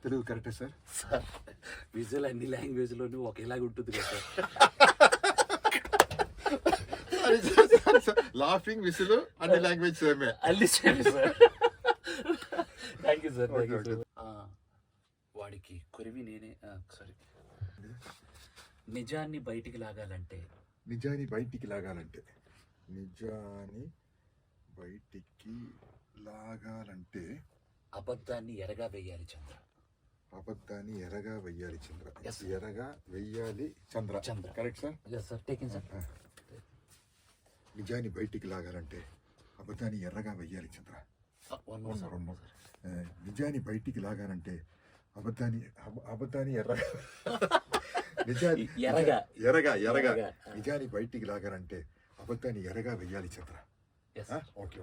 తెలుగు కరెక్టే sir. Sir visual అన్ని లాంగ్వేజ్లోనూ ఒకేలాగా ఉంటుంది కదా సార్. లాఫింగ్ విసులు అన్ని లాంగ్వేజ్ సేమే. అల్లి sir. Thank you sir. Thank you sir. వాడికి కొరివి నేనే. సారీ. నిజాన్ని బయటికి లాగాలంటే నిజాన్ని బయటికి లాగాలంటే నిజాన్ని బయటికి లాగాలంటే అబద్ధాన్ని ఎరగా వెయ్యాలి చంద్ర. అబద్ధాన్ని ఎరగా వెయ్యాలి చంద్ర. Yes. ఎరగా వెయ్యాలి Chandra. Chandra. Correct sir. Yes sir. Taking sir. నిజాన్ని బయటికి లాగాలంటే అబద్ధాన్ని ఎర్రగా వెయ్యాలి చంద్ర. One more sir. నిజాన్ని బయటికి లాగాలంటే అబద్ధాన్ని ఎర్రగా నిజాన్ని ఎరగా ఎరగా ఎరగా ఎరగా. నిజాన్ని బయటికి లాగాలంటే అబద్ధాన్ని ఎరగా వెయ్యాలి చంద్ర. Yes okay.